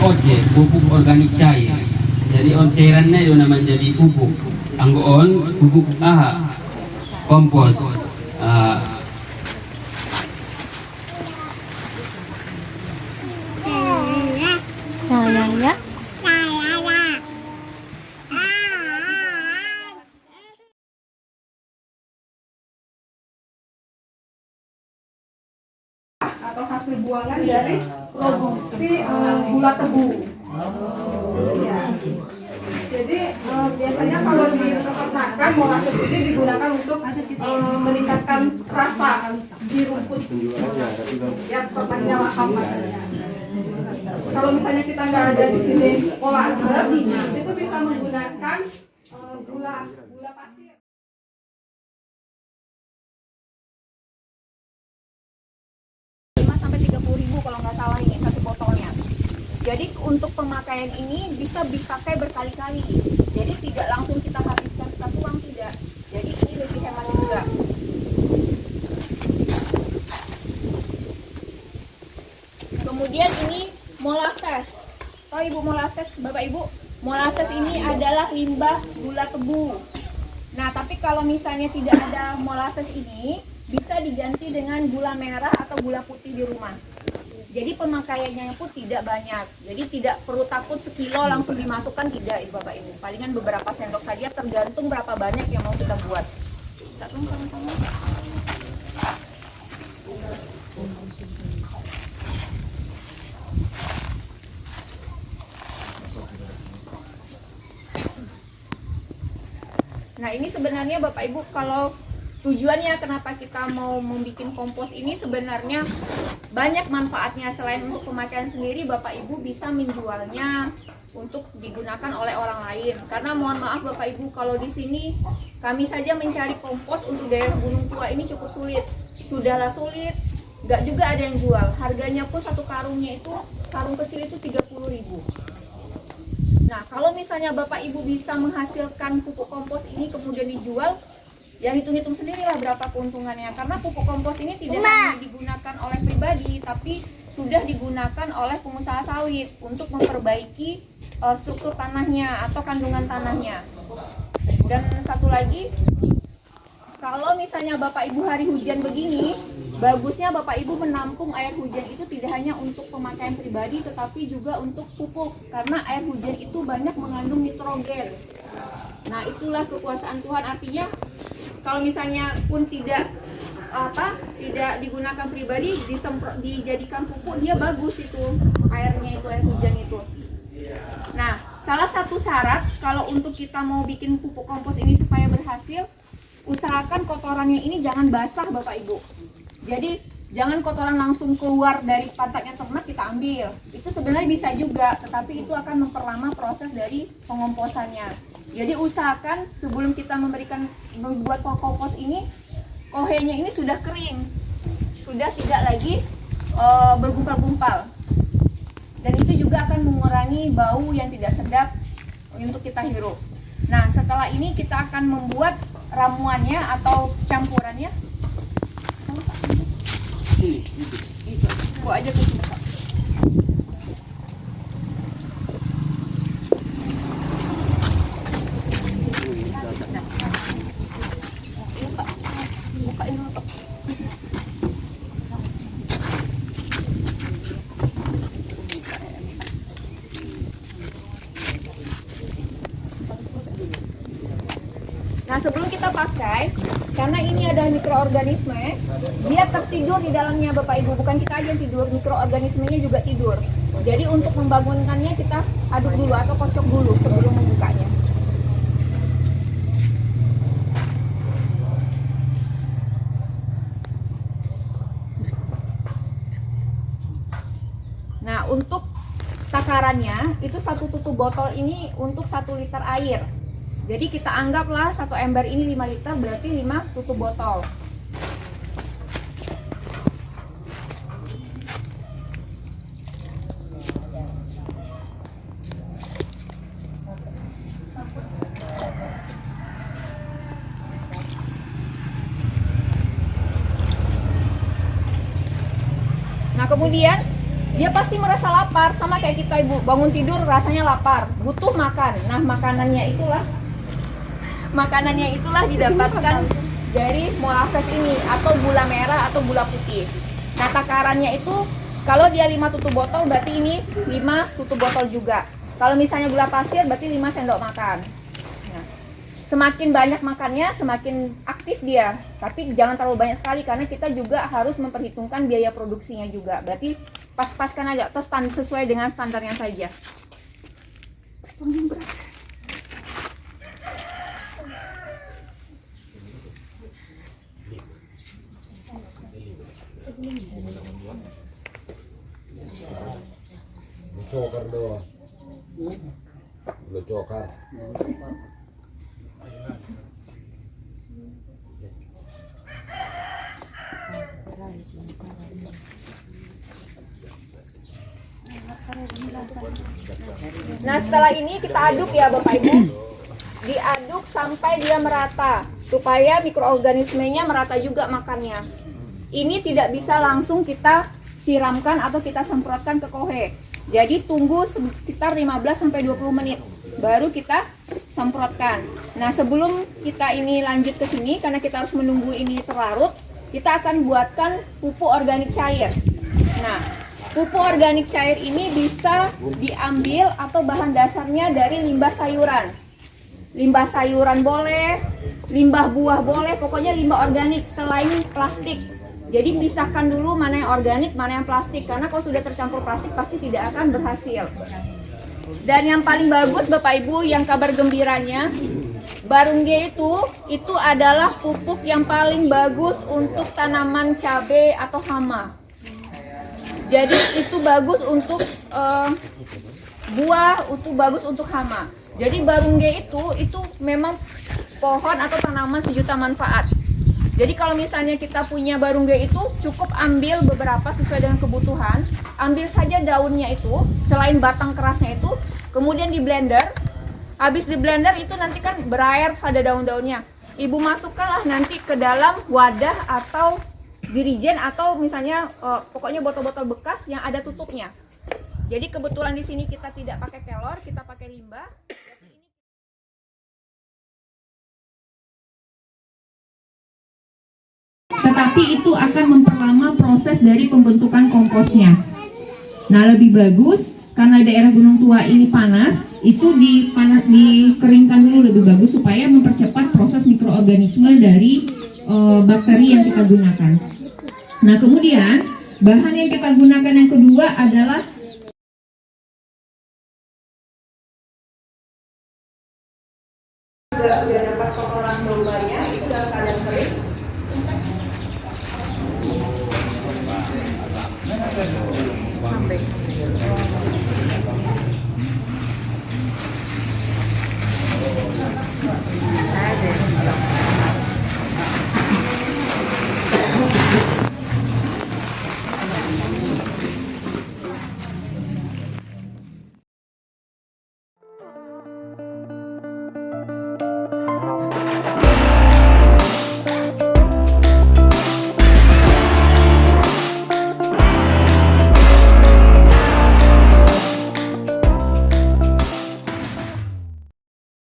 OC, pupuk organik cair. Jadi on cairannya itu namanya jadi pupuk. Anggo on pupuk kompos. Ya. Atau hasil buangan dari produksi gula tebu. Ya. Jadi biasanya kalau di peternakan molasses ini digunakan untuk meningkatkan rasa di rumput. Ya, pertanyaan lahap. Kalau misalnya kita nggak ada di sini molasses, itu bisa menggunakan gula pasir. 30.000 kalau nggak salah ini satu botolnya. Jadi untuk pemakaian ini bisa dipakai berkali-kali. Jadi tidak langsung kita habiskan, kita tuang, tidak. Jadi ini lebih hemat juga. Kemudian ini molasses. Tahu Ibu molasses, Bapak Ibu? Molasses ini adalah limbah gula tebu. Nah, tapi kalau misalnya tidak ada molasses ini, bisa diganti dengan gula merah atau gula putih di rumah. Jadi pemakaiannya pun tidak banyak. Jadi tidak perlu takut sekilo langsung dimasukkan, tidak Ibu Bapak Ibu. Palingan beberapa sendok saja, tergantung berapa banyak yang mau kita buat. Nah, ini sebenarnya Bapak Ibu, kalau tujuannya kenapa kita mau membuat kompos ini, sebenarnya banyak manfaatnya. Selain untuk pemakaian sendiri, Bapak Ibu bisa menjualnya untuk digunakan oleh orang lain. Karena mohon maaf Bapak Ibu, kalau di sini kami saja mencari kompos untuk daerah Gunung Tua ini cukup sulit. Sudahlah sulit, nggak juga ada yang jual. Harganya pun satu karungnya itu, karung kecil itu 30.000. Nah, kalau misalnya Bapak Ibu bisa menghasilkan pupuk kompos ini kemudian dijual, ya hitung-hitung sendirilah berapa keuntungannya. Karena pupuk kompos ini tidak hanya digunakan oleh pribadi, tapi sudah digunakan oleh pengusaha sawit untuk memperbaiki struktur tanahnya atau kandungan tanahnya. Dan satu lagi, kalau misalnya Bapak Ibu hari hujan begini, bagusnya Bapak Ibu menampung air hujan itu tidak hanya untuk pemakaian pribadi, tetapi juga untuk pupuk. Karena air hujan itu banyak mengandung nitrogen. Nah, itulah kekuasaan Tuhan. Artinya kalau misalnya pun tidak digunakan pribadi, dijadikan pupuk, dia bagus itu airnya, itu air hujan itu. Nah, salah satu syarat kalau untuk kita mau bikin pupuk kompos ini supaya berhasil, usahakan kotorannya ini jangan basah Bapak Ibu. Jadi jangan kotoran langsung keluar dari pantatnya ternak kita ambil. Itu sebenarnya bisa juga, tetapi itu akan memperlama proses dari pengomposannya. Jadi usahakan sebelum kita membuat kompos ini, kohenya ini sudah kering, sudah tidak lagi bergumpal-gumpal. Dan itu juga akan mengurangi bau yang tidak sedap untuk kita hirup. Nah, setelah ini kita akan membuat ramuannya atau campurannya. Itu, buat aja ke sini, Pak. Bukain dulu, Pak. Nah, sebelum kita pakai, karena ini ada mikroorganisme, dia tertidur di dalamnya Bapak Ibu. Bukan kita aja yang tidur, mikroorganismenya juga tidur. Jadi untuk membangunkannya kita aduk dulu atau kocok dulu sebelum membukanya. Nah, untuk takarannya itu satu tutup botol ini untuk 1 liter air. Jadi kita anggaplah satu ember ini 5 liter, berarti 5 tutup botol. Nah, kemudian dia pasti merasa lapar, sama kayak kita ibu bangun tidur rasanya lapar, butuh makan. Nah makanannya itulah didapatkan dari molasses ini atau gula merah atau gula putih. Nah takarannya itu kalau dia 5 tutup botol berarti ini 5 tutup botol juga. Kalau misalnya gula pasir berarti 5 sendok makan. Nah, semakin banyak makannya semakin aktif dia, tapi jangan terlalu banyak sekali karena kita juga harus memperhitungkan biaya produksinya juga. Berarti pas-paskan aja atau sesuai dengan standarnya saja. Cokar doang. Udah cokar. Nah setelah ini kita aduk ya Bapak Ibu, diaduk sampai dia merata supaya mikroorganismenya merata juga makannya. Ini tidak bisa langsung kita siramkan atau kita semprotkan ke kohe. Jadi tunggu sekitar 15-20 menit baru kita semprotkan. Nah sebelum kita ini lanjut ke sini karena kita harus menunggu ini terlarut, kita akan buatkan pupuk organik cair. Nah pupuk organik cair ini bisa diambil atau bahan dasarnya dari limbah sayuran. Limbah sayuran boleh, limbah buah boleh, pokoknya limbah organik selain plastik. Jadi pisahkan dulu mana yang organik, mana yang plastik, karena kalau sudah tercampur plastik pasti tidak akan berhasil. Dan yang paling bagus Bapak Ibu, yang kabar gembiranya, Barungge itu adalah pupuk yang paling bagus untuk tanaman cabai atau hama. Jadi itu bagus untuk buah, itu bagus untuk hama. Jadi Barungge itu memang pohon atau tanaman sejuta manfaat. Jadi kalau misalnya kita punya Barungge itu cukup ambil beberapa sesuai dengan kebutuhan, ambil saja daunnya itu, selain batang kerasnya itu, kemudian di blender. Habis di blender itu nanti kan berair pada daun-daunnya. Ibu masukkanlah nanti ke dalam wadah atau dirijen atau misalnya pokoknya botol-botol bekas yang ada tutupnya. Jadi kebetulan di sini kita tidak pakai kelor, kita pakai limbah. Tetapi itu akan memperlama proses dari pembentukan komposnya. Nah, lebih bagus karena daerah Gunung Tua ini panas, itu dikeringkan dulu lebih bagus supaya mempercepat proses mikroorganisme dari bakteri yang kita gunakan. Nah, kemudian bahan yang kita gunakan yang kedua adalah